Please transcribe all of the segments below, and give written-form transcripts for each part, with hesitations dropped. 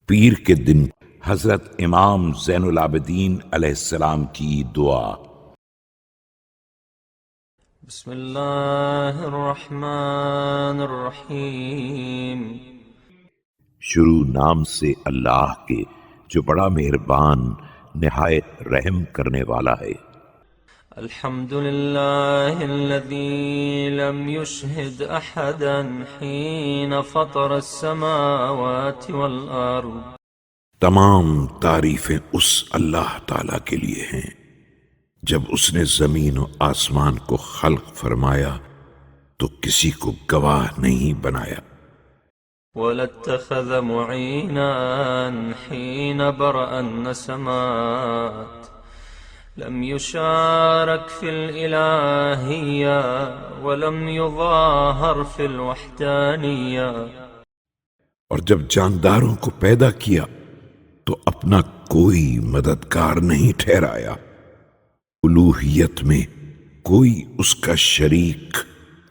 پیر کے دن حضرت امام زین العابدین علیہ السلام کی دعا۔ بسم اللہ الرحمن الرحیم۔ شروع نام سے اللہ کے جو بڑا مہربان نہایت رحم کرنے والا ہے۔ الحمد للہ الذی لم یشہد احدا حین فطر السماوات والارض۔ تمام تعریفیں اس اللہ تعالی کے لیے ہیں جب اس نے زمین و آسمان کو خلق فرمایا تو کسی کو گواہ نہیں بنایا۔ وَلَاتَّخَذَ مُعِينًا حِينَ بَرَأَ النَّسَمَاتِ لم يشارك في الإلهية ولم يظاهر في الوحدانية۔ اور جب جانداروں کو پیدا کیا تو اپنا کوئی مددگار نہیں ٹھہرایا، الوہیت میں کوئی اس کا شریک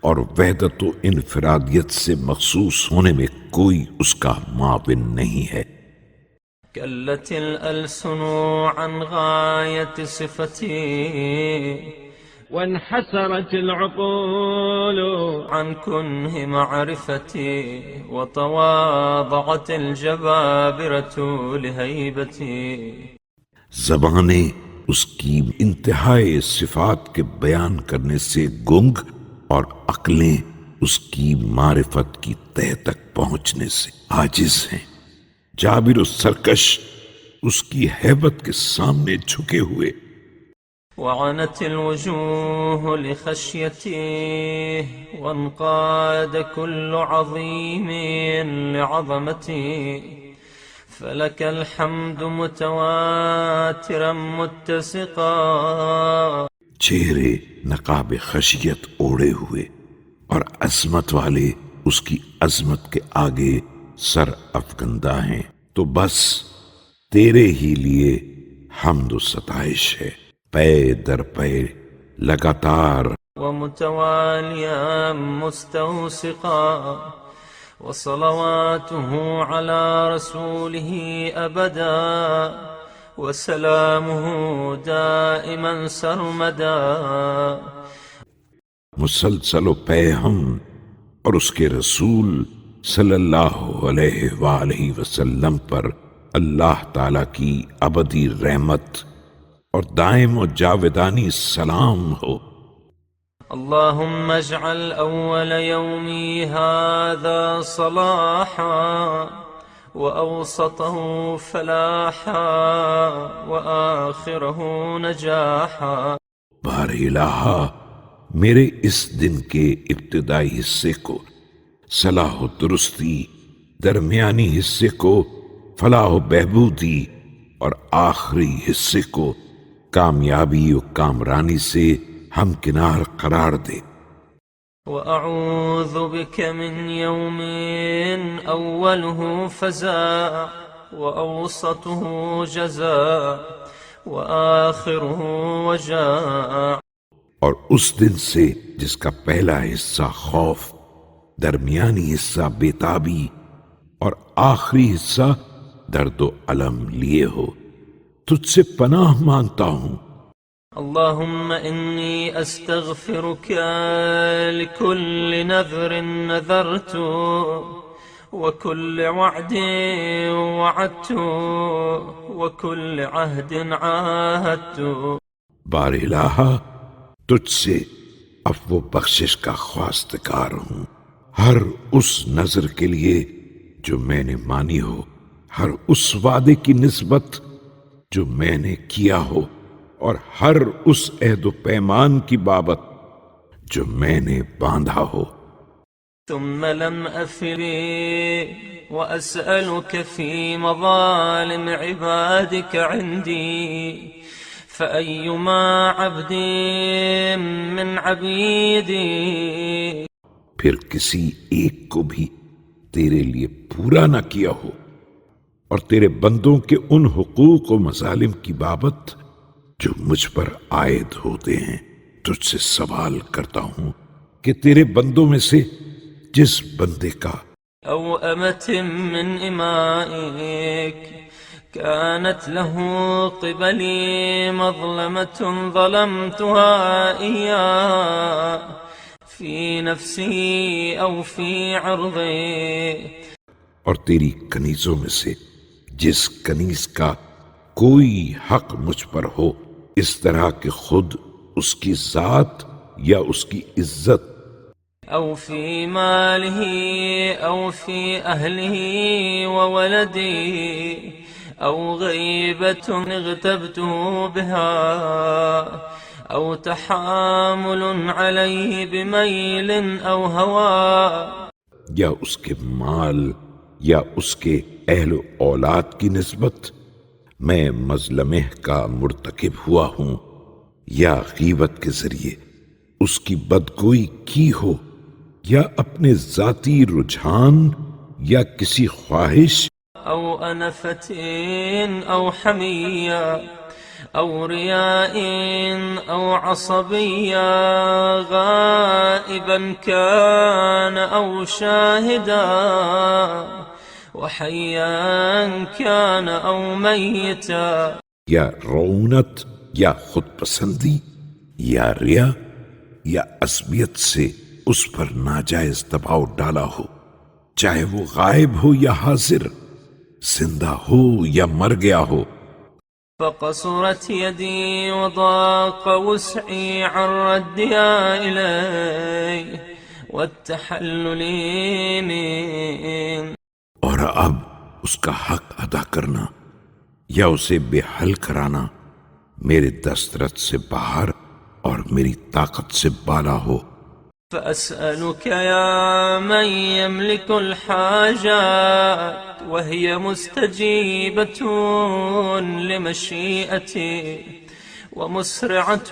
اور وحدت و انفرادیت سے مخصوص ہونے میں کوئی اس کا معاون نہیں ہے۔ كلت الألسن عن غاية صفتي وانحسرت العقول عن كنه معرفتي وتواضعت الجبابرة لهيبتي۔ زبانیں اس کی انتہائی صفات کے بیان کرنے سے گنگ اور عقلیں اس کی معرفت کی تہ تک پہنچنے سے عاجز ہیں۔ جابر و سرکش اس کی ہیبت کے سامنے جھکے ہوئے۔ وعنت الوجوه لخشيته وانقاد كل عظيم لعظمته فلك الحمد متواترا متسقا۔ چہرے نقاب خشیت اوڑے ہوئے اور عظمت والے اس کی عظمت کے آگے سر افکندہ ہیں، تو بس تیرے ہی لیے حمد و ستائش ہے، پے در پے لگاتار۔ ومتواليا مستوسقا وصلواته على رسوله أبدا وسلامه دائما سرمدا۔ مسلسل و پے ہم اور اس کے رسول صلی اللہ علیہ وآلہ وسلم پر اللہ تعالی کی ابدی رحمت اور دائم و جاودانی سلام ہو۔ اللهم اجعل أول يومي هذا صلاحا وأوسطه فلاحا وآخره نجاحا۔ بار الہا میرے اس دن کے ابتدائی حصے کو صلاح و درستی، درمیانی حصے کو فلاح و بہبودی اور آخری حصے کو کامیابی و کامرانی سے ہمکنار قرار دے۔ وأعوذ بك من يوم أوله فزاع وأوسطه جزاء وآخره وجاء۔ اور اس دن سے جس کا پہلا حصہ خوف، درمیانی حصہ بےتابی اور آخری حصہ درد و الم لیے ہو، تجھ سے پناہ مانگتا ہوں۔ اللهم إني أستغفرك لكل نذر نذرت وكل وعد وعدت وكل عهد عاهدت۔ بار الہا تجھ سے عفو و بخشش کا خواستگار ہوں، ہر اس نظر کے لیے جو میں نے مانی ہو، ہر اس وعدے کی نسبت جو میں نے کیا ہو، اور ہر اس عہد و پیمان کی بابت جو میں نے باندھا ہو۔ ثم لم أفري وأسألك في مظالم عبادك عندي فأيما عبد من عبيدي۔ پھر کسی ایک کو بھی تیرے لیے پورا نہ کیا ہو اور تیرے بندوں کے ان حقوق و مظالم کی بابت جو مجھ پر عائد ہوتے ہیں، تجھ سے سوال کرتا ہوں کہ تیرے بندوں میں سے جس بندے کا أو أمة من إمائك كانت له قبلي مظلمة ظلمتها إياه في نفسي أو في عرضي. اور تیری کنیزوں میں سے جس کنیز کا کوئی حق مجھ پر ہو اس طرح کہ خود اس کی ذات یا اس کی عزت أو في ماله أو في أهله وولدي أو غيبة اغتبته بها أو تحامل عليه بميل أو هوى، یا اس کے مال یا اس کے اہل و اولاد کی نسبت میں مظلمہ کا مرتکب ہوا ہوں، یا غیبت کے ذریعے اس کی بدگوئی کی ہو، یا اپنے ذاتی رجحان یا کسی خواہش أو أنفة أو حمية أو رياء أو عصبية، غائبا كان أو شاهدا، وحيا كان أو ميتا. یا رعونت یا خود پسندی یا ریا یا عصبیت سے اس پر ناجائز دباؤ ڈالا ہو، چاہے وہ غائب ہو یا حاضر، زندہ ہو یا مر گیا ہو. فقصرت يدي وضاق وسعي عن ردها إلي والتحلل من. اور اب اس کا حق ادا کرنا یا اسے بے حل کرانا میرے دسترس سے باہر اور میری طاقت سے بالا ہو. فأسألك يا من يملك الحاجات وهي مستجيبة لمشيئتي ومسرعة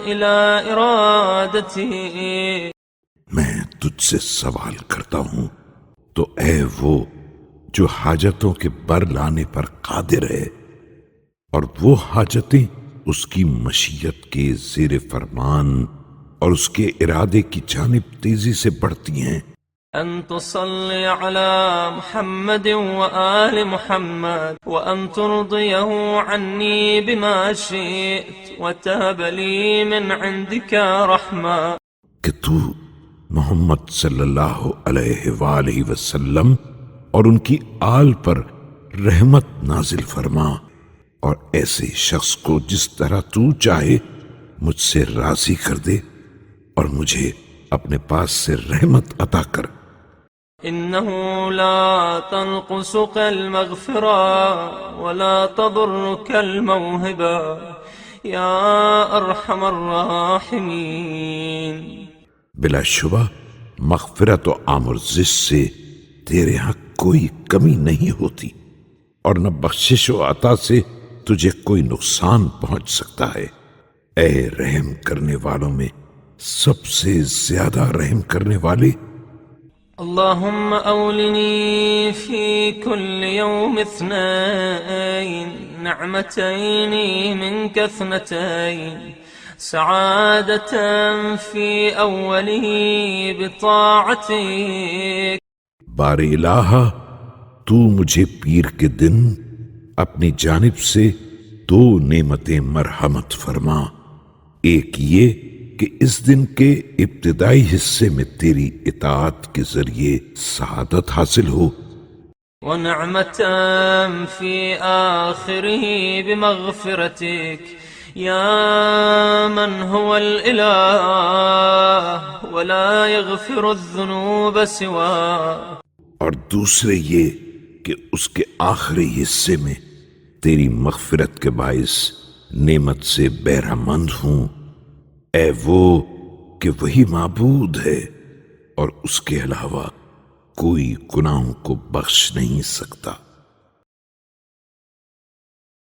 إلى إرادتي. میں تجھ سے سوال کرتا ہوں تو اے وہ جو حاجتوں کے بر لانے پر قادر ہے اور وہ حاجتیں اس کی مشیت کے زیر فرمان اور اس کے ارادے کی جانب تیزی سے بڑھتی ہیں. أن تصلي على محمد وآل محمد وأن ترضيه عني بما شئت وتهب لي من عندك رحمة. کہ تو محمد صلی اللہ علیہ وآلہ وسلم اور ان کی آل پر رحمت نازل فرما، اور ایسے شخص کو جس طرح تو چاہے مجھ سے راضی کر دے اور مجھے اپنے پاس سے رحمت عطا کر. إنه لا تنقصك المغفرة ولا تضرك الموهبة يا أرحم الراحمين. بلا شبہ مغفرت و آمرزش سے تیرے ہاں کوئی کمی نہیں ہوتی، اور نہ بخشش و عطا سے تجھے کوئی نقصان پہنچ سکتا ہے. اے رحم کرنے والوں میں سب سے زیادہ رحم کرنے والے. اللهم أولني في كل يوم اثنين نعمتين منك اثنتين، سعادة في أوله بطاعتك. بار الہ تو مجھے پیر کے دن اپنی جانب سے دو نعمتیں مرحمت فرما. ایک یہ کہ اس دن کے ابتدائی حصے میں تیری اطاعت کے ذریعے سعادت حاصل ہو، ونعمة في آخره بمغفرتك يا من هو الإله ولا يغفر الذنوب سواه. اور دوسرے یہ کہ اس کے آخری حصے میں تیری مغفرت کے باعث نعمت سے بہرہ مند ہوں. اے وہ کہ وہی معبود ہے اور اس کے علاوہ کوئی گناہوں کو بخش نہیں سکتا.